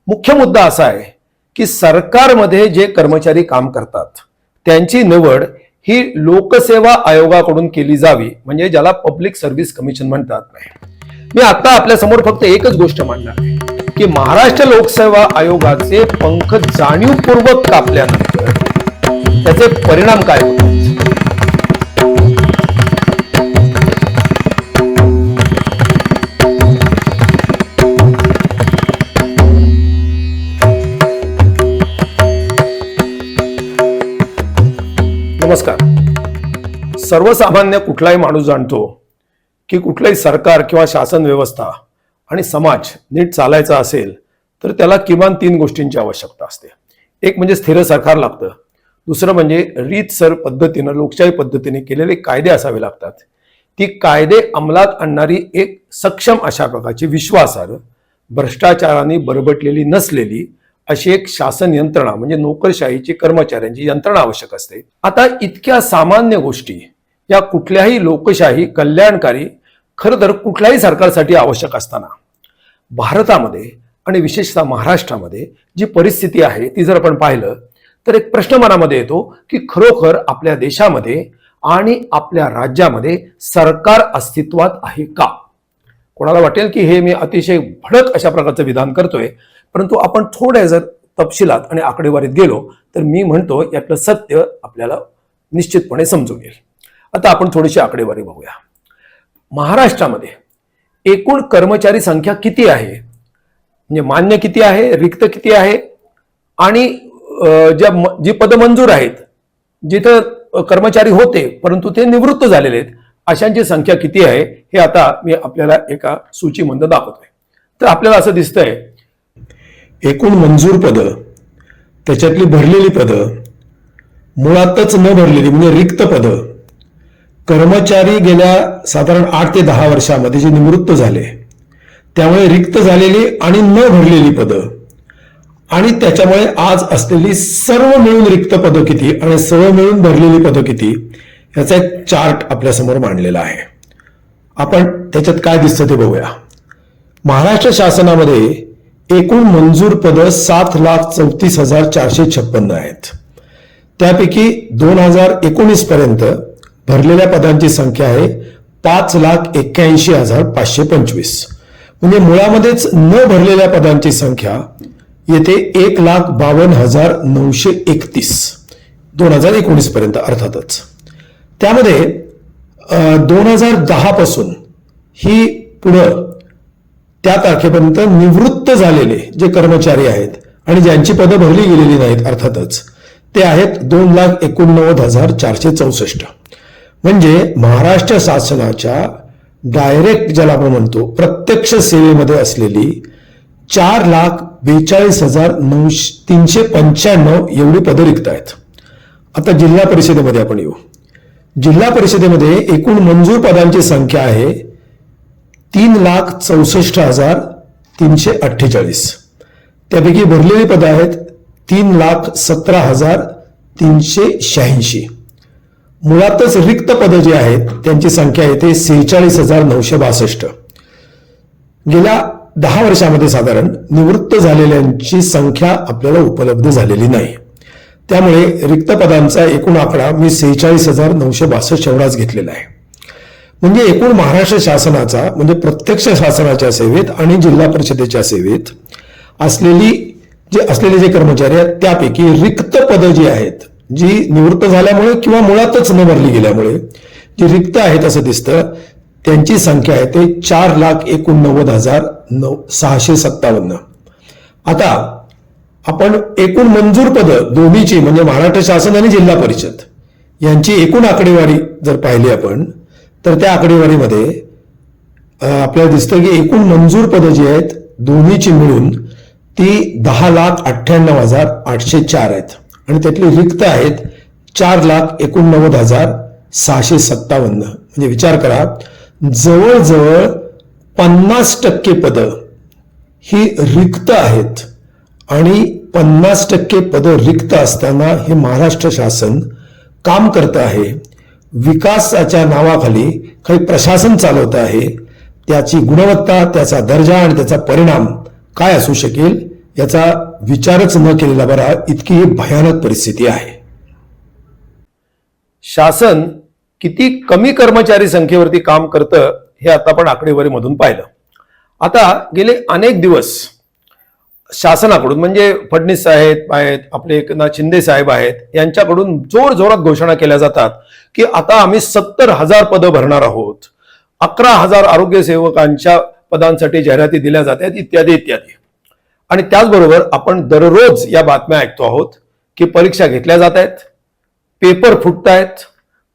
मुख्य मुद्दा असा आहे की सरकारमध्ये जे कर्मचारी काम करतात त्यांची निवड ही लोकसेवा आयोगाकडून केली जावी, म्हणजे ज्याला पब्लिक सर्व्हिस कमिशन म्हणतात. मी आता आपल्या समोर फक्त एकच गोष्ट मांडणार आहे की महाराष्ट्र लोकसेवा आयोगाचे पंख जाणीवपूर्वक कापल्यानंतर त्याचे परिणाम काय होतात. नमस्कार. सर्वसामान्य कुठलाही माणूस जाणतो की कुठलाही सरकार किंवा शासन व्यवस्था आणि समाज नीट चालायचा असेल तर त्याला किमान 3 गोष्टींची आवश्यकता असते. एक म्हणजे स्थिर सरकार लागतं, दुसरं म्हणजे रीतसर पद्धतीनं लोकशाही पद्धतीने केलेले कायदे असावे लागतात, ती कायदे अंमलात आणणारी एक सक्षम अशा प्रकारची विश्वासार्ह, भ्रष्टाचाराने बरबटलेली नसलेली अशी एक शासन यंत्रणा म्हणजे नोकरशाहीची कर्मचाऱ्यांची यंत्रणा आवश्यक असते. आता इतक्या सामान्य गोष्टी या कुठल्याही लोकशाही कल्याणकारी खरं तर कुठल्याही सरकारसाठी आवश्यक असताना भारतामध्ये आणि विशेषतः महाराष्ट्रामध्ये जी परिस्थिती आहे ती जर आपण पाहिलं तर एक प्रश्न मनामध्ये येतो की खरोखर आपल्या देशामध्ये आणि आपल्या राज्यामध्ये सरकार अस्तित्वात आहे का. कोणाला वाटेल की हे मी अतिशय भडक अशा प्रकारचं विधान करतोय, परंतु आपण थोड्या जर तपशिलात आणि आकडेवारीत गेलो तर मी म्हणतो यातलं सत्य आपल्याला निश्चितपणे समजून येईल. आता आपण थोडीशी आकडेवारी बघूया. महाराष्ट्रामध्ये एकूण कर्मचारी संख्या किती आहे, म्हणजे मान्य किती आहे, रिक्त किती आहे आणि जी पद मंजूर आहेत, जिथं कर्मचारी होते परंतु ते निवृत्त झालेले आहेत अशांची संख्या किती आहे हे आता मी आपल्याला एका सूचीमध्ये दाखवतोय. तर आपल्याला असं दिसतंय एकूण मंजूर पद, त्याच्यातली भरलेली पद, मुळातच न भरलेली म्हणजे रिक्त पद, कर्मचारी गेल्या साधारण 8 ते 10 वर्षामध्ये जे निवृत्त झाले त्यामुळे रिक्त झालेली आणि न भरलेली पद आणि त्याच्यामुळे आज असलेली सर्व मिळून रिक्त पद किती आणि सर्व मिळून भरलेली पद किती याचा एक चार्ट आपल्या समोर मांडलेला आहे. आपण त्याच्यात काय दिसतं ते बघूया. महाराष्ट्र शासनामध्ये एकूण मंजूर पद 7,34,456 आहेत. त्यापैकी 2019 पर्यंत भरलेल्या पदांची संख्या आहे 5,81,525. म्हणजे मुळामध्येच न भरलेल्या पदांची संख्या येते 1,52,931 2019 पर्यंत अर्थातच. त्यामध्ये 2010 पासून ही पुढं त्या तारखेपर्यंत निवृत्त झालेले जे कर्मचारी आहेत आणि ज्यांची पदं भरली गेलेली नाहीत अर्थातच ते आहेत 2,89,464. म्हणजे महाराष्ट्र शासनाच्या डायरेक्ट ज्याला आपण म्हणतो प्रत्यक्ष सेवेमध्ये असलेली 4,42,395 एवढी पदं रिक्त आहेत. आता जिल्हा परिषदेमध्ये आपण येऊ. जिल्हा परिषदेमध्ये एकूण मंजूर पदांची संख्या आहे 3,64,348. त्यापैकी भरलेली पदं आहेत 3,17,386. मुळातच रिक्त पदं जी आहेत त्यांची संख्या येते 46,962. गेल्या 10 वर्षामध्ये साधारण निवृत्त झालेल्यांची संख्या आपल्याला उपलब्ध झालेली नाही. त्यामुळे रिक्त पदांचा एकूण आकडा मी 46,962 एवढाच घेतलेला आहे. म्हणजे एकूण महाराष्ट्र शासनाचा म्हणजे प्रत्यक्ष शासनाच्या सेवेत आणि जिल्हा परिषदेच्या सेवेत असलेले जे कर्मचारी आहेत त्यापैकी रिक्त पदं जी आहेत, जी निवृत्त झाल्यामुळे किंवा मुळातच न भरली गेल्यामुळे जी रिक्त आहेत असं दिसतं, त्यांची संख्या आहे ते 4,89,657. आता आपण एकूण मंजूर पदं दोन्हीची म्हणजे महाराष्ट्र शासन आणि जिल्हा परिषद यांची एकूण आकडेवारी जर पाहिली आपण तर त्या आकडेवारीमध्ये आपल्याला दिसतं की एकूण मंजूर पदं जी आहेत दोन्हीची मिळून ती 10,98,804 आहेत आणि त्यातली रिक्त आहेत 4,89,657. म्हणजे विचार करा, जवळजवळ 50% पदं ही रिक्त आहेत आणि 50% पदं रिक्त असताना हे महाराष्ट्र शासन काम करत आहे. विकासाच्या नावाखाली काही प्रशासन चालवत आहे. त्याची गुणवत्ता, त्याचा दर्जा आणि त्याचा परिणाम काय असू शकेल याचा विचारच न केलेला बरा, इतकी ही भयानक परिस्थिती आहे. शासन किती कमी कर्मचारी संख्येवरती काम करतं हे आता आपण आकडेवारीमधून पाहिलं. आता गेले अनेक दिवस शासनाकडून म्हणजे फडणवीस साहेब आहेत, आपले एकनाथ शिंदे साहेब आहेत, यांच्याकडून जोरजोरात घोषणा केल्या जातात की आता आम्ही 70,000 पदं भरणार आहोत, 11,000 आरोग्य सेवकांच्या पदांसाठी जाहिराती दिल्या जात आहेत, इत्यादी इत्यादी. आणि त्याचबरोबर आपण दररोज या बातम्या ऐकतो आहोत की परीक्षा घेतल्या जात आहेत, पेपर फुटत आहेत,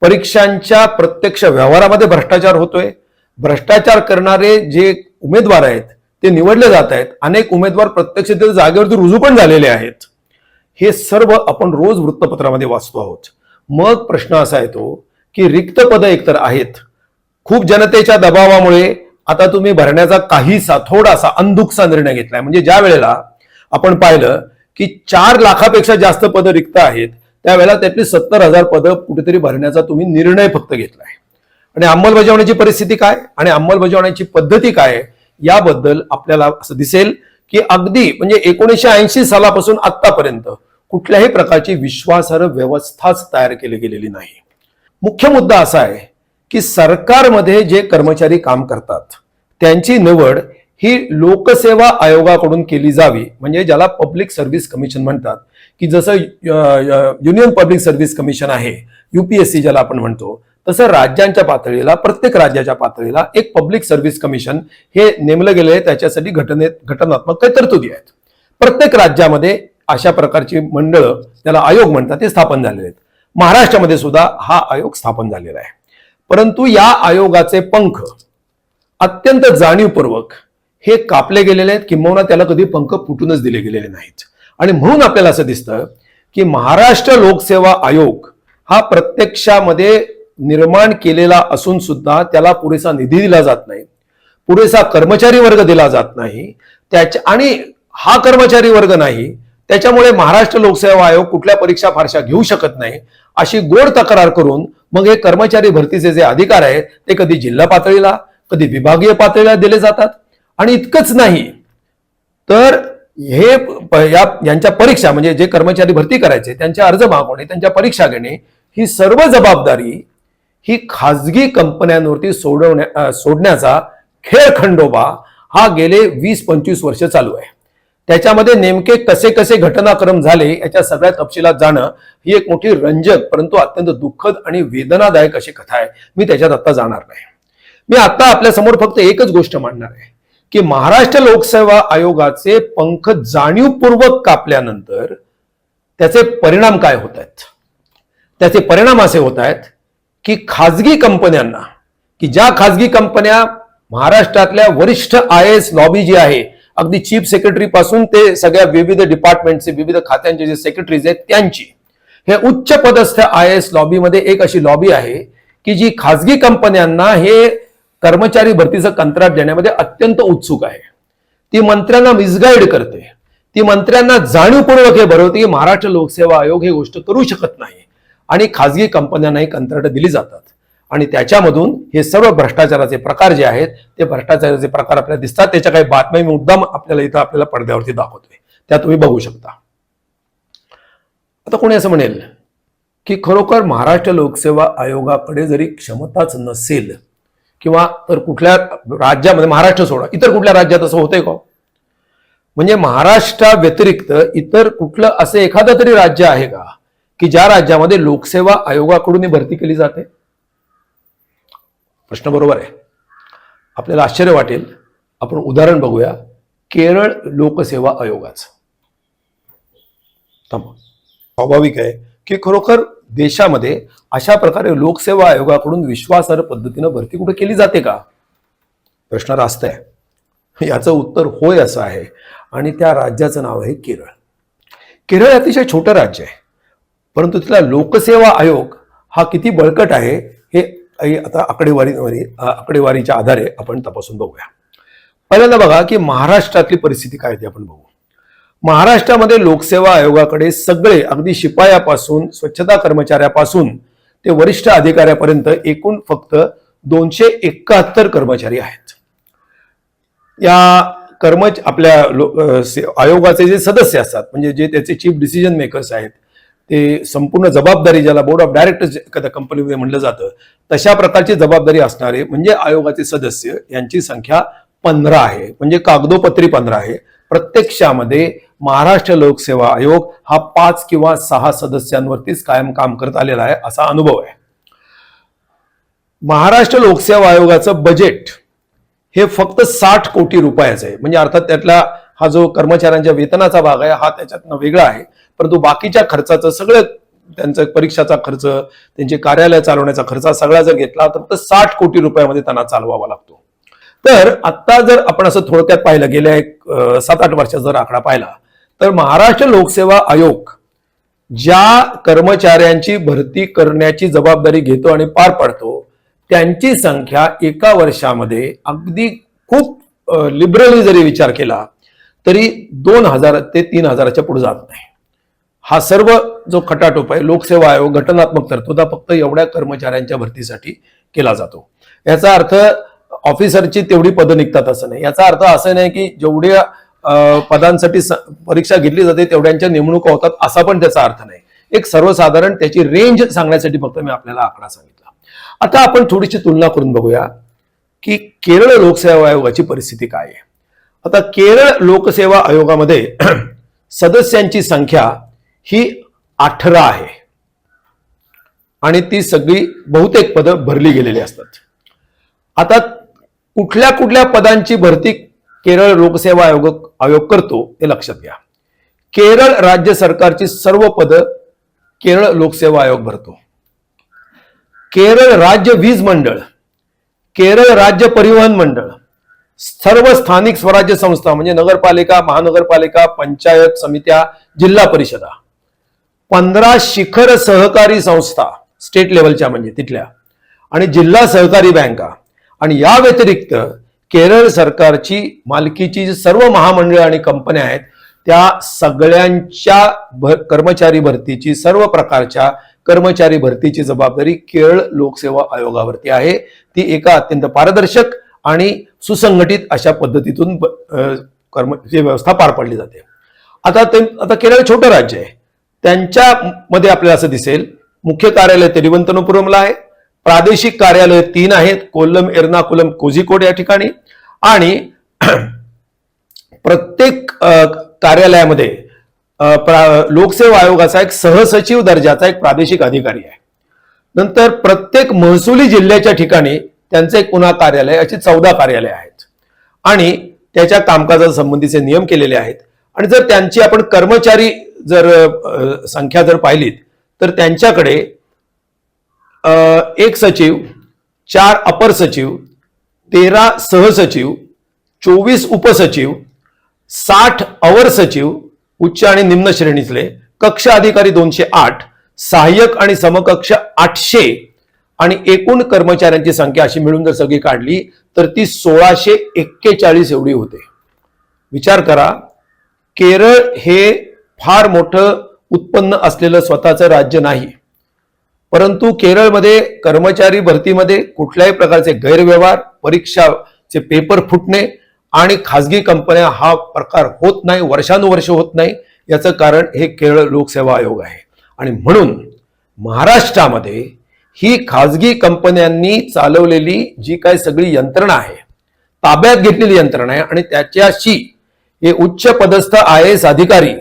परीक्षांच्या प्रत्यक्ष व्यवहारामध्ये भ्रष्टाचार होतोय, भ्रष्टाचार करणारे जे उमेदवार आहेत ते निवडले जात आहेत, अनेक उमेदवार प्रत्यक्ष त्या जागेवरती रुजू पण झालेले आहेत. हे सर्व आपण रोज वृत्तपत्रामध्ये वाचतो आहोत. मग प्रश्न असा येतो की रिक्त पदं एकतर आहेत, खूप जनतेच्या दबावामुळे आता तुम्ही भरण्याचा काहीसा थोडासा अंधुकसा निर्णय घेतलाय. म्हणजे ज्या वेळेला आपण पाहिलं की 4 लाखापेक्षा जास्त पदं रिक्त आहेत, त्यावेळेला त्यातली 70,000 पदं कुठेतरी भरण्याचा तुम्ही निर्णय फक्त घेतलाय. आणि अंमलबजावण्याची परिस्थिती काय आणि अंमलबजावण्याची पद्धती काय याबद्दल आपल्याला असं दिसेल की अगदी म्हणजे 1980 सालापासून आतापर्यंत कुठल्याही प्रकारची विश्वासार्ह व्यवस्थाच तयार केली गेलेली नाही. मुख्य मुद्दा असा आहे की सरकारमध्ये जे कर्मचारी काम करतात त्यांची निवड ही लोकसेवा आयोगाकडून केली जावी, म्हणजे ज्याला पब्लिक सर्व्हिस कमिशन म्हणतात, की जसं युनियन पब्लिक सर्व्हिस कमिशन आहे, UPSC ज्याला आपण म्हणतो, तसं राज्यांच्या पातळीला, प्रत्येक राज्याच्या पातळीला एक पब्लिक सर्व्हिस कमिशन हे नेमलं गेलं आहे. त्याच्यासाठी घटनात्मक काही तरतुदी आहेत. प्रत्येक राज्यामध्ये अशा प्रकारची मंडळ, त्याला आयोग म्हणतात, ते स्थापन झालेले आहेत. महाराष्ट्रामध्ये सुद्धा हा आयोग स्थापन झालेला आहे. परंतु या आयोगाचे पंख अत्यंत जाणीवपूर्वक हे कापले गेलेले आहेत, किंबहुना त्याला कधी पंख फुटूनच दिले गेलेले नाहीत. आणि म्हणून आपल्याला असं दिसतं की महाराष्ट्र लोकसेवा आयोग हा प्रत्यक्षामध्ये निर्माण केलेला असून सुद्धा त्याला पुरेसा निधी दिला जात नाही, पुरेसा कर्मचारी वर्ग दिला जात नाही, आणि हा कर्मचारी वर्ग नाही, त्याच्यामुळे महाराष्ट्र लोकसेवा आयोग कुठल्या परीक्षा फारशा घेऊ शकत नाही, अशी गोड तक्रार करून मग हे कर्मचारी भरतीचे जे अधिकार आहेत ते कधी जिल्हा पातळीला, कधी विभागीय पातळीला दिले जातात. आणि इतकंच नाही तर हे यांच्या परीक्षा, म्हणजे जे कर्मचारी भरती करायचे त्यांचे अर्ज मागवणे, त्यांच्या परीक्षा घेणे, ही सर्व जबाबदारी ही खाजगी कंपन्यांवरती सोडण्याचा खेळखंडोबा हा गेले 20-25 वर्ष चालू आहे. त्याच्यामध्ये नेमके कसे कसे घटनाक्रम झाले याच्या सगळ्या तपशिलात जाणं ही एक मोठी रंजक परंतु अत्यंत दुःखद आणि वेदनादायक अशी कथा आहे. मी त्याच्यात आता जाणार नाही. मी आता आपल्या समोर फक्त एकच गोष्ट मांडणार आहे की महाराष्ट्र लोकसेवा आयोगाचे पंख जाणीवपूर्वक कापल्यानंतर त्याचे परिणाम काय होत आहेत. त्याचे परिणाम असे होत आहेत की खाजगी कंपन्यांना, की ज्या खाजगी कंपन्या महाराष्ट्रातल्या वरिष्ठ IAS लॉबी जी आहे, अगदी चीफ सेक्रेटरी पासून ते सगळ्या विविध डिपार्टमेंटचे, विविध खात्यांचे जे सेक्रेटरीज आहेत त्यांची, हे उच्च पदस्थ IAS लॉबीमध्ये एक अशी लॉबी आहे की जी खाजगी कंपन्यांना हे कर्मचारी भरतीचं कंत्राट देण्यामध्ये अत्यंत उत्सुक आहे. ती मंत्र्यांना मिसगाईड करते, ती मंत्र्यांना जाणीवपूर्वक हे भरवते की महाराष्ट्र लोकसेवा आयोग ही गोष्ट करू शकत नाही, आणि खाजगी कंपन्यांनाही कंत्राट दिली जातात. आणि त्याच्यामधून हे सर्व भ्रष्टाचाराचे प्रकार जे आहेत ते भ्रष्टाचाराचे प्रकार आपल्याला दिसतात. त्याच्या काही बातम्या मी मुद्दाम आपल्याला पडद्यावरती दाखवतोय, त्या तुम्ही बघू शकता. आता कोणी असं म्हणेल की खरोखर महाराष्ट्र लोकसेवा आयोगाकडे जरी क्षमताच नसेल किंवा तर कुठल्या राज्यामध्ये, महाराष्ट्र सोडा, इतर कुठल्या राज्यात असं होतंय का? म्हणजे महाराष्ट्रा व्यतिरिक्त इतर कुठलं असं एखादं तरी राज्य आहे का की ज्या राज्यामध्ये लोकसेवा आयोगाकडून भरती केली जाते? प्रश्न बरोबर आहे. आपल्याला आश्चर्य वाटेल. आपण उदाहरण बघूया केरळ लोकसेवा आयोगाचं. स्वाभाविक आहे की खरोखर देशामध्ये अशा प्रकारे लोकसेवा आयोगाकडून विश्वासार्ह पद्धतीनं भरती कुठे केली जाते का? प्रश्न रास्त आहे. याचं उत्तर होय असं आहे. आणि त्या राज्याचं नाव आहे केरळ. केरळ अतिशय छोटं राज्य आहे, परंतु तिथला लोकसेवा आयोग हा किती बळकट आहे हे आता आकडेवारीच्या आधारे आपण तपासून बघूया. पहिल्यांदा बघा की महाराष्ट्रातली परिस्थिती काय ते आपण बघू. महाराष्ट्रामध्ये लोकसेवा आयोगाकडे सगळे, अगदी शिपायापासून स्वच्छता कर्मचाऱ्यापासून ते वरिष्ठ अधिकाऱ्यापर्यंत एकूण फक्त 271 कर्मचारी आहेत. या आपल्या आयोगाचे जे सदस्य असतात, म्हणजे जे त्याचे चीफ डिसिजन मेकर्स आहेत, ते संपूर्ण जबाबदारी, ज्याला बोर्ड ऑफ डायरेक्टर्स एखाद्या कंपनीमध्ये म्हणलं जातं, तशा प्रकारची जबाबदारी असणारे म्हणजे आयोगाचे सदस्य यांची संख्या 15 आहे. म्हणजे कागदोपत्री 15 आहे. प्रत्यक्षामध्ये महाराष्ट्र लोकसेवा आयोग हा 5 किंवा 6 सदस्यांवरतीच कायम काम करत आलेला आहे, असा अनुभव आहे. महाराष्ट्र लोकसेवा आयोगाचं बजेट हे फक्त 60 कोटी रुपयाचं आहे. म्हणजे अर्थात त्यातला हा जो कर्मचाऱ्यांच्या वेतनाचा भाग आहे हा त्याच्यातनं वेगळा आहे, परंतु बाकीच्या खर्चाचं सगळं, त्यांचा परीक्षाचा खर्च, त्यांचे कार्यालय चालवण्याचा खर्च सगळा जर घेतला तर फक्त 60 कोटी रुपयामध्ये त्यांना चालवावा लागतो. तर आता जर आपण असं थोडक्यात पाहिलं, गेल्या 7-8 वर्षाचा जर आकडा पाहिला, तर महाराष्ट्र लोकसेवा आयोग ज्या कर्मचाऱ्यांची भरती करण्याची जबाबदारी घेतो आणि पार पाडतो त्यांची संख्या एका वर्षामध्ये अगदी खूप लिबरली जरी विचार केला तरी 2000 ते 3000च्या पुढे जात नाही. हा सर्व जो खटाटोप आहे, लोकसेवा आयोग घटनात्मक तरतुदा फक्त एवढ्या कर्मचाऱ्यांच्या भरतीसाठी केला जातो. याचा अर्थ ऑफिसरची तेवढी पदं निघतात असं नाही. याचा अर्थ असं नाही की जेवढ्या पदांसाठी परीक्षा घेतली जाते तेवढ्यांच्या नेमणुका होतात असा पण त्याचा अर्थ नाही. एक सर्वसाधारण त्याची रेंज सांगण्यासाठी फक्त मी आपल्याला आकडा सांगितला. आता आपण थोडीशी तुलना करून बघूया की केरळ लोकसेवा आयोगाची परिस्थिती काय आहे. आता केरळ लोकसेवा आयोगामध्ये सदस्यांची संख्या ही 18 आहे आणि ती सगळी बहुतेक पदं भरली गेलेली असतात. आता कुठल्या कुठल्या पदांची भरती केरळ लोकसेवा आयोग करतो ते लक्षात घ्या. केरळ राज्य सरकारची सर्व पदं केरळ लोकसेवा आयोग भरतो. केरळ राज्य वीज मंडळ, केरळ राज्य परिवहन मंडळ, सर्व स्थानिक स्वराज्य संस्था म्हणजे नगरपालिका, महानगरपालिका, पंचायत समित्या, जिल्हा परिषदा, 15 शिखर सहकारी संस्था स्टेट लेवलच्या म्हणजे तिथल्या, आणि जिल्हा सहकारी बँका, आणि या व्यतिरिक्त केरळ सरकारची मालकीची सर्व महामंडळ आणि कंपन्या आहेत त्या सगळ्यांच्या कर्मचारी भरतीची, सर्व प्रकारच्या कर्मचारी भरतीची जबाबदारी केरळ लोकसेवा आयोगावरती आहे. ती एका अत्यंत पारदर्शक आणि सुसंघटित अशा पद्धतीतून व्यवस्था पार पाडली जाते. आता केरळ छोटं राज्य आहे, त्यांच्यामध्ये आपल्याला असं दिसेल मुख्य कार्यालय तिरुवनंतपुरमला आहे, प्रादेशिक कार्यालय 3 आहेत, कोल्लम, एर्नाकुलम, कोझिकोड या ठिकाणी, आणि प्रत्येक कार्यालयामध्ये लोकसेवा आयोगाचा एक सहसचिव दर्जाचा एक प्रादेशिक अधिकारी आहे. नंतर प्रत्येक महसुली जिल्ह्याच्या ठिकाणी त्यांचं एक पुन्हा कार्यालय, अशी 14 कार्यालय आहेत आणि त्याच्या कामकाजा संबंधीचे नियम केलेले आहेत. आणि जर त्यांची आपण कर्मचारी जर संख्या जर पाहिलीत तर त्यांच्याकडे 1 सचिव, 4 अपर सचिव, 13 सहसचिव, 24 उपसचिव, 60 अवर सचिव उच्च आणि निम्न श्रेणीतले, कक्ष अधिकारी 208, सहाय्यक आणि समकक्ष 800, आणि एकूण कर्मचाऱ्यांची संख्या अशी मिळून जर सगळी काढली तर ती 1641 एवढी होते. विचार करा, केरळ हे फार मोठं उत्पन्न असलेलं स्वतःचं राज्य नाही, परंतु केरळमध्ये कर्मचारी भरतीमध्ये कुठल्याही प्रकारचे गैरव्यवहार, परीक्षाचे पेपर फुटणे आणि खासगी कंपन्या हा प्रकार होत नाही, वर्षानुवर्ष होत नाही. याचं कारण हे केरळ लोकसेवा आयोग आहे. आणि म्हणून महाराष्ट्रामध्ये ही खासगी कंपन्यांनी चालवलेली जी काही सगळी यंत्रणा आहे, ताब्यात घेतलेली यंत्रणा आहे, आणि त्याच्याशी हे उच्च पदस्थ IAS अधिकारी,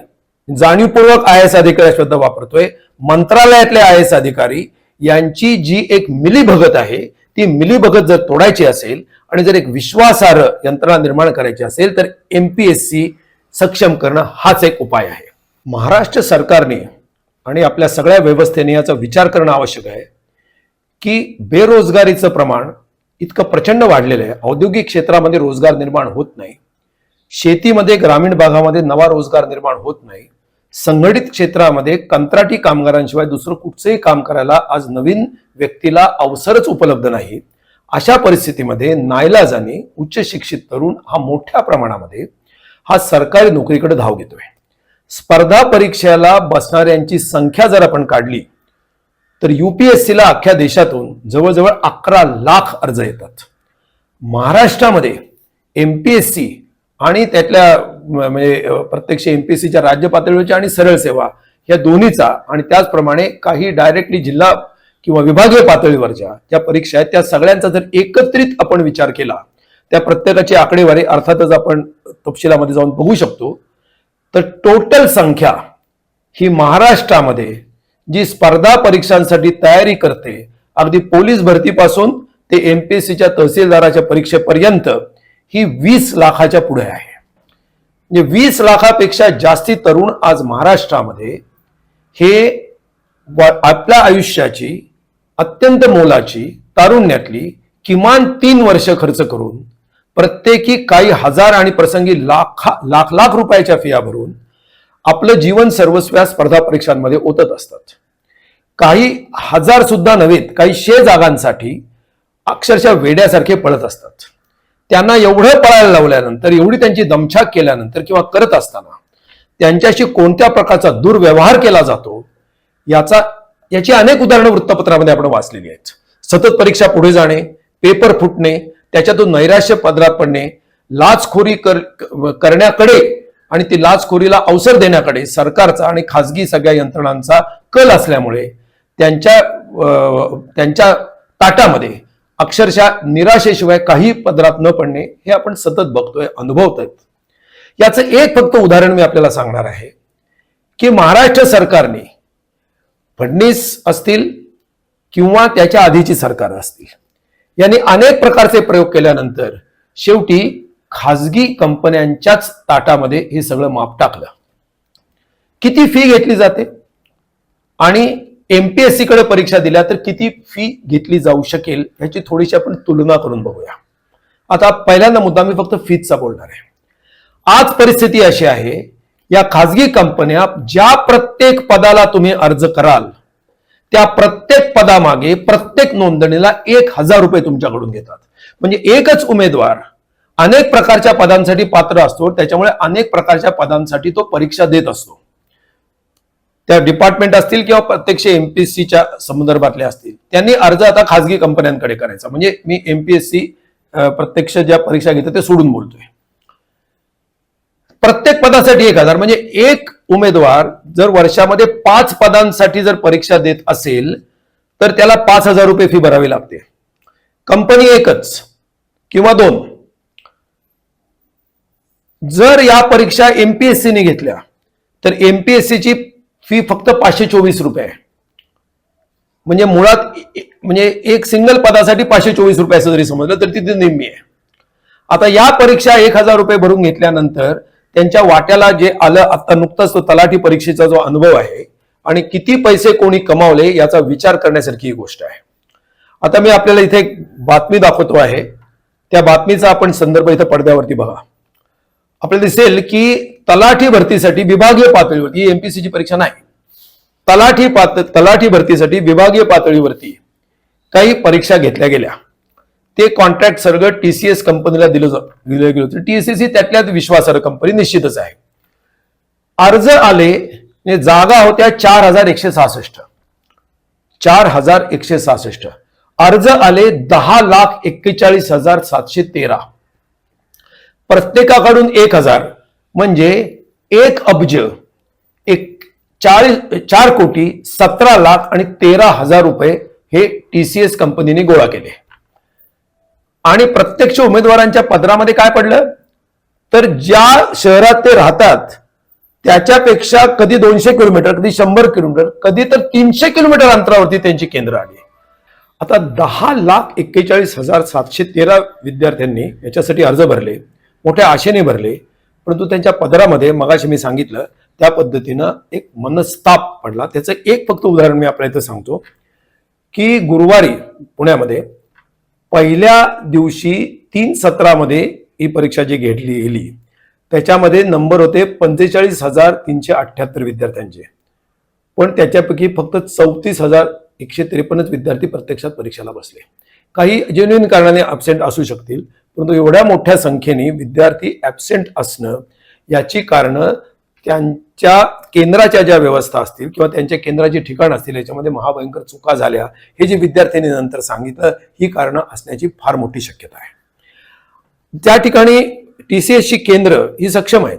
जाणीवपूर्वक IAS अधिकारी शब्द वापरतोय, मंत्रालयातले IAS अधिकारी यांची जी एक मिलीभगत आहे, ती मिलीभगत जर तोडायची असेल आणि जर एक विश्वासार्ह यंत्रणा निर्माण करायची असेल तर MPSC सक्षम करणं हाच एक उपाय आहे. महाराष्ट्र सरकारने आणि आपल्या सगळ्या व्यवस्थेने याचा विचार करणं आवश्यक आहे की बेरोजगारीचं प्रमाण इतकं प्रचंड वाढलेलं आहे. औद्योगिक क्षेत्रामध्ये रोजगार निर्माण होत नाही, शेतीमध्ये, ग्रामीण भागामध्ये नवा रोजगार निर्माण होत नाही, संघटित क्षेत्रामध्ये कंत्राटी कामगारांशिवाय दुसरं कुठचंही काम करायला आज नवीन व्यक्तीला अवसरच उपलब्ध नाही. अशा परिस्थितीमध्ये नाईलाजाने उच्च शिक्षित तरुण हा मोठ्या प्रमाणामध्ये हा सरकारी नोकरीकडे धाव घेतोय. स्पर्धा परीक्षेला बसणाऱ्यांची संख्या जर आपण काढली तर UPSCला अख्ख्या देशातून जवळजवळ 11 लाख अर्ज येतात. महाराष्ट्रामध्ये MPSC आणि त्यातल्या म्हणजे प्रत्यक्ष एमपीएससीच्या राज्य पातळीवरच्या आणि सरळ सेवा या दोन्हीचा, आणि त्याचप्रमाणे काही डायरेक्टली जिल्हा किंवा विभागीय पातळीवरच्या ज्या परीक्षा आहेत त्या सगळ्यांचा जर एकत्रित आपण विचार केला, त्या प्रत्येकाची आकडेवारी अर्थातच आपण तपशिलामध्ये जाऊन बघू शकतो, तर टोटल संख्या ही महाराष्ट्रामध्ये जी स्पर्धा परीक्षांसाठी तयारी करते, अगदी पोलीस भरतीपासून ते एमपीएससीच्या तहसीलदाराच्या परीक्षेपर्यंत, ही 20 लाखाच्या पुढे आहे. म्हणजे 20 लाखापेक्षा जास्ती तरुण आज महाराष्ट्रामध्ये हे आपल्या आयुष्याची अत्यंत मोलाची तारुण्यातली किमान 3 वर्ष खर्च करून प्रत्येकी काही हजार आणि प्रसंगी लाख रुपयाच्या फिया भरून आपलं जीवन सर्वस्व स्पर्धा परीक्षांमध्ये ओतत असतात. काही हजार सुद्धा नव्हेत, काही 100 जागांसाठी अक्षरशः वेड्यासारखे पळत असतात. त्यांना एवढं पळायला लावल्यानंतर, एवढी त्यांची दमछाक केल्यानंतर किंवा करत असताना त्यांच्याशी कोणत्या प्रकारचा दुर्व्यवहार केला जातो याची अनेक उदाहरणं वृत्तपत्रामध्ये आपण वाचलेली आहेत. सतत परीक्षा पुढे जाणे, पेपर फुटणे, त्याच्यातून नैराश्य पदरात पडणे, लाचखोरी करण्याकडे आणि ती लाचखोरीला अवसर देण्याकडे सरकारचा आणि खासगी सगळ्या यंत्रणांचा कल असल्यामुळे त्यांच्या ताटामध्ये अक्षरशः निराशेशिवाय काही पदरात न पडणे हे आपण सतत बघतोय, अनुभवतोय. याचं एक फक्त उदाहरण मी आपल्याला सांगणार आहे की महाराष्ट्र सरकारने, फडणवीस असतील किंवा त्याच्या आधीची सरकार असतील, यांनी अनेक प्रकारचे प्रयोग केल्यानंतर शेवटी खासगी कंपन्यांच्याच ताटामध्ये हे सगळं माप टाकलं. किती फी घेतली जाते आणि एमपीएससी कडे परीक्षा दिल्या तर किती फी घेतली जाऊ शकेल याची थोडीशी आपण तुलना करून बघूया. आता पहिल्यांदा मुद्दा मी फक्त फीचा बोलणार आहे. आज परिस्थिती अशी आहे, या खासगी कंपन्या ज्या प्रत्येक पदाला तुम्ही अर्ज कराल त्या प्रत्येक पदामागे प्रत्येक नोंदणीला 1000 रुपये तुमच्याकडून घेतात. म्हणजे एकच उमेदवार अनेक प्रकारच्या पदांसाठी पात्र असतो, त्याच्यामुळे अनेक प्रकारच्या पदांसाठी तो परीक्षा देत असतो. त्या डिपार्टमेंट असतील किंवा प्रत्यक्ष एमपीएससीच्या संदर्भातले असतील, त्यांनी अर्ज आता खासगी कंपन्यांकडे करायचा. म्हणजे मी एमपीएससी प्रत्यक्ष ज्या परीक्षा घेतात ते सोडून बोलतोय. प्रत्येक पदासाठी 1000, म्हणजे एक उमेदवार जर वर्षामध्ये 5 पदांसाठी जर परीक्षा देत असेल तर त्याला 5000 रुपये फी भरावी लागते. कंपनी एकच किंवा 2. जर या परीक्षा एमपीएससीने घेतल्या तर एमपीएससीची फी फक्त 524 रुपये आहे. म्हणजे मुळात म्हणजे एक सिंगल पदासाठी 524 रुपये असं जरी समजलं तर तिथे निम्मी आहे. आता या परीक्षा 1000 रुपये भरून घेतल्यानंतर त्यांच्या वाट्याला जे आलं, आता नुकताच तो तलाठी परीक्षेचा जो अनुभव आहे आणि किती पैसे कोणी कमावले याचा विचार करण्यासारखी ही गोष्ट आहे. आता मी आपल्याला इथे एक बातमी दाखवतो आहे, त्या बातमीचा आपण संदर्भ इथे पडद्यावरती बघा. आपल्याला दिसेल की तलाठी भरतीसाठी विभागीय पातळीवरती, एमपीएससीची परीक्षा नाही, तलाठी भरतीसाठी विभागीय पातळीवरती काही परीक्षा घेतल्या गेल्या. ते कॉन्ट्रॅक्ट सगळं टीसीएस कंपनीला दिलं गेलं होतं. टीसीएस ही त्यातल्यात विश्वासार्ह कंपनी निश्चितच आहे. अर्ज आले, जागा होत्या 4166. 4166 अर्ज आले 10,41,713. प्रत्येकाकडून 1000 म्हणजे 1 अब्ज 4,17,13,000 रुपये हे टीसीएस कंपनीने गोळा केले. आणि प्रत्यक्ष उमेदवारांच्या पदरामध्ये काय पडलं तर ज्या शहरात ते राहतात त्याच्यापेक्षा कधी 200 किलोमीटर, कधी 100 किलोमीटर, कधी तर 300 किलोमीटर अंतरावरती त्यांची केंद्र आली. आता 10,41,713 विद्यार्थ्यांनी याच्यासाठी अर्ज भरले, मोठ्या आशेने भरले, परंतु त्यांच्या पदरामध्ये मगाशी मी सांगितलं त्या पद्धतीनं एक मनस्ताप पडला. त्याचं एक फक्त उदाहरण मी आपल्या इथं सांगतो की गुरुवारी पुण्यामध्ये पहिल्या दिवशी 3 सत्रामध्ये ही परीक्षा जी गेली त्याच्यामध्ये नंबर होते 45,378 विद्यार्थ्यांचे, पण त्याच्यापैकी फक्त 34,153 विद्यार्थी प्रत्यक्षात परीक्षेला बसले. काही जेन्युइन कारणाने ऍबसेंट असू शकतील, परंतु एवढ्या मोठ्या संख्येने विद्यार्थी ऍबसेंट असणं याची कारणं त्यांच्या केंद्राच्या ज्या व्यवस्था असतील किंवा त्यांच्या केंद्राची ठिकाण असतील याच्यामध्ये महाभयंकर चुका झाल्या, हे जे विद्यार्थ्यांनी नंतर सांगितलं, ही कारणं असण्याची फार मोठी शक्यता आहे. त्या ठिकाणी TCS ची केंद्र ही सक्षम आहेत,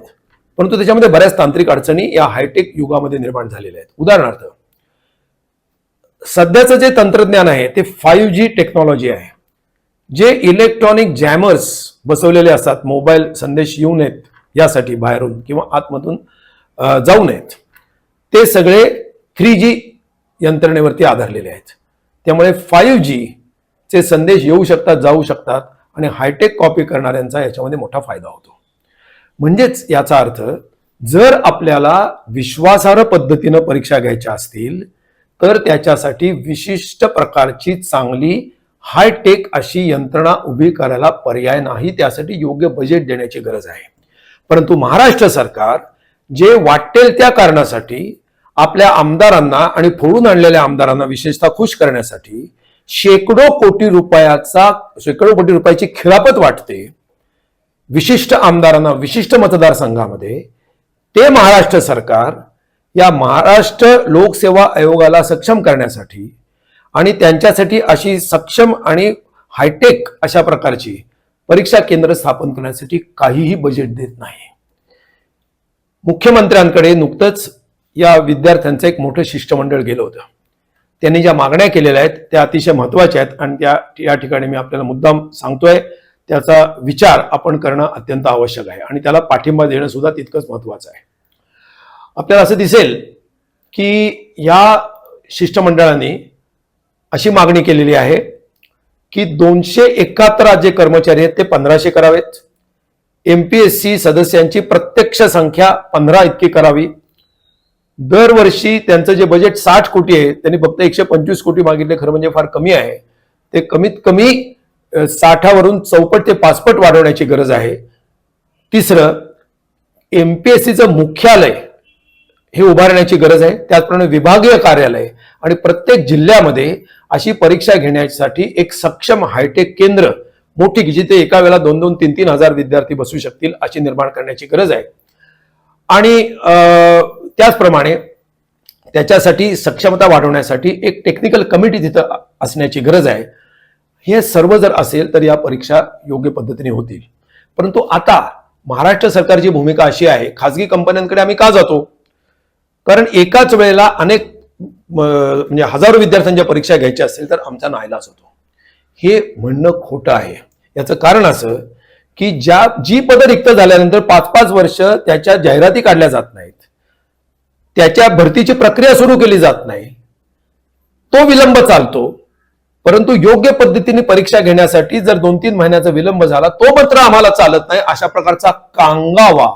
परंतु त्याच्यामध्ये बऱ्याच तांत्रिक अडचणी या हायटेक युगामध्ये निर्माण झालेल्या आहेत. उदाहरणार्थ, सध्याचं जे तंत्रज्ञान आहे ते 5G टेक्नॉलॉजी आहे. जे इलेक्ट्रॉनिक जॅमर्स बसवलेले असतात, मोबाईल संदेश येऊ नयेत यासाठी बाहेरून किंवा आतमधून जाऊ नयेत, ते सगळे 3G यंत्रणेवरती आधारलेले आहेत. त्यामुळे 5G चे संदेश येऊ शकतात, जाऊ शकतात आणि हायटेक कॉपी करणाऱ्यांचा याच्यामध्ये मोठा फायदा होतो. म्हणजेच याचा अर्थ, जर आपल्याला विश्वासार्ह पद्धतीनं परीक्षा घ्यायच्या असतील तर त्याच्यासाठी विशिष्ट प्रकारची चांगली हायटेक अशी यंत्रणा उभी करायला पर्याय नाही. त्यासाठी योग्य बजेट देण्याची गरज आहे. परंतु महाराष्ट्र सरकार जे वाटेल त्या कारणासाठी आपल्या आमदारांना आणि फोडून आणलेल्या आमदारांना विशेषतः खुश करण्यासाठी शेकडो कोटी रुपयाची खिळापत वाटते विशिष्ट आमदारांना विशिष्ट मतदारसंघामध्ये. ते महाराष्ट्र सरकार या महाराष्ट्र लोकसेवा आयोगाला सक्षम करण्यासाठी आणि त्यांच्यासाठी अशी सक्षम आणि हायटेक अशा प्रकारची परीक्षा केंद्र स्थापन करण्यासाठी काहीही बजेट देत नाही. मुख्यमंत्र्यांकडे नुकतंच या विद्यार्थ्यांचं एक मोठं शिष्टमंडळ गेलं होतं. त्यांनी ज्या मागण्या केलेल्या आहेत त्या अतिशय महत्वाच्या आहेत आणि त्या या ठिकाणी मी आपल्याला मुद्दाम सांगतोय. त्याचा विचार आपण करणं अत्यंत आवश्यक आहे आणि त्याला पाठिंबा देणं सुद्धा तितकंच महत्वाचं आहे. आपल्याला असं दिसेल की या शिष्टमंडळाने अशी मागणी केलेली आहे की 271 जे कर्मचारी आहेत ते 1500 करावेत. MPSC सदस्यांची प्रत्यक्ष संख्या 15 इतकी करावी. दरवर्षी त्यांचं जे बजेट 60 कोटी आहे त्यांनी फक्त 125 कोटी मागितले. खरं म्हणजे फार कमी आहे. ते कमीत कमी 60 वरून चौपट ते पाचपट वाढवण्याची गरज आहे. तिसरं, MPSCचं मुख्यालय हे उभारण्याची गरज आहे. त्याचप्रमाणे विभागीय कार्यालय आणि प्रत्येक जिल्ह्यामध्ये अशी परीक्षा घेण्यासाठी एक सक्षम हायटेक केंद्र मोठी की जिथे एका वेळेला 2-2, 3-3 हजार विद्यार्थी बसू शकतील अशी निर्माण करण्याची गरज आहे. आणि त्याचप्रमाणे त्याच्यासाठी सक्षमता वाढवण्यासाठी एक टेक्निकल कमिटी तिथं असण्याची गरज आहे. हे सर्व जर असेल तर या परीक्षा योग्य पद्धतीने होतील. परंतु आता महाराष्ट्र सरकारची भूमिका अशी आहे, खासगी कंपन्यांकडे आम्ही का जातो? कारण एकाच वेळेला अनेक म्हणजे हजारो विद्यार्थ्यांच्या परीक्षा घ्यायच्या असतील तर आमचा नाईलाज होतो. हे म्हणणं खोटं आहे. याचं कारण असं की जी पदं रिक्त झाल्यानंतर 5-5 वर्ष त्याच्या जाहिराती काढल्या जात नाहीत, त्याच्या भरतीची प्रक्रिया सुरू केली जात नाही, तो विलंब चालतो. परंतु योग्य पद्धतीने परीक्षा घेण्यासाठी जर 2-3 महिन्याचा विलंब झाला तो मात्र आम्हाला चालत नाही. अशा प्रकारचा कांगावा,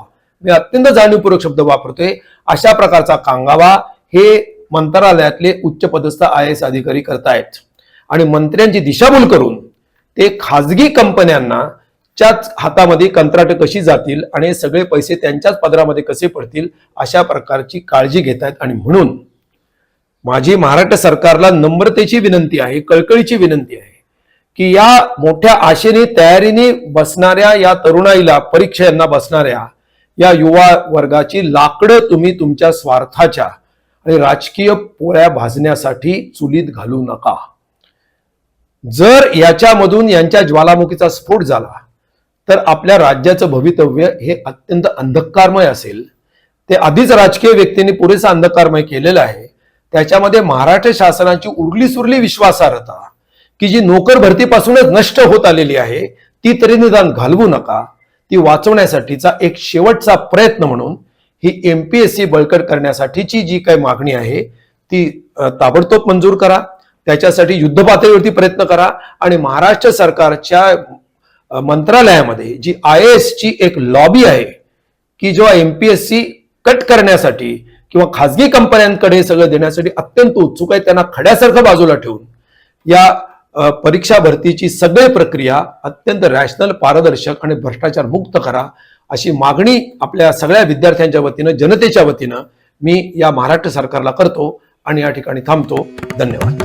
मी अत्यंत जाणीवपूर्वक शब्द वापरतोय, अशा प्रकारचा कांगावा हे मंत्रालयातले उच्च पदस्थ IAS अधिकारी करतायत आणि मंत्र्यांची दिशाभूल करून ते खाजगी कंपन्यांना च्याच हातामध्ये कंत्राट कशी जातील आणि सगळे पैसे त्यांच्याच पदरामध्ये कसे पडतील अशा प्रकारची काळजी घेत आहेत. आणि म्हणून माझी महाराष्ट्र सरकारला नम्रतेची विनंती आहे, कळकळीची विनंती आहे की या मोठ्या आशेने तयारीने बसणाऱ्या या तरुणाईला, परीक्षांना बसणाऱ्या या युवा वर्गाची लाकडं तुम्ही तुमच्या स्वार्थाच्या आणि राजकीय पोळ्या भाजण्यासाठी चुलीत घालू नका. जर याच्यामधून यांच्या ज्वालामुखीचा स्फोट झाला तर आपल्या राज्याचं भवितव्य हे अत्यंत अंधकारमय असेल. ते आधीच राजकीय व्यक्तींनी पुरेसा अंधकारमय केलेलं आहे. त्याच्यामध्ये महाराष्ट्र शासनाची उरली सुरली विश्वासार्हता की जी नोकर भरतीपासूनच नष्ट होत आलेली आहे ती तरी निदान घालवू नका. ती वाचवण्यासाठीचा एक शेवटचा प्रयत्न म्हणून ही MPSC बळकट करण्यासाठीची जी काही मागणी आहे ती ताबडतोब मंजूर करा. त्याच्यासाठी युद्ध पातळीवरती प्रयत्न करा आणि महाराष्ट्र सरकारच्या मंत्रालयामध्ये जी IAS ची एक लॉबी आहे की जो MPSC कट करण्यासाठी किंवा खाजगी कंपन्यांकडे सगळं देण्यासाठी अत्यंत उत्सुक आहे, त्यांना खड्यासारखं बाजूला ठेवून या परीक्षा भरतीची सगळी प्रक्रिया अत्यंत रॅशनल, पारदर्शक आणि भ्रष्टाचार मुक्त करा अशी मागणी आपल्या सगळ्या विद्यार्थ्यांच्या वतीनं, जनतेच्या वतीनं मी या महाराष्ट्र सरकारला करतो आणि या ठिकाणी थांबतो. धन्यवाद.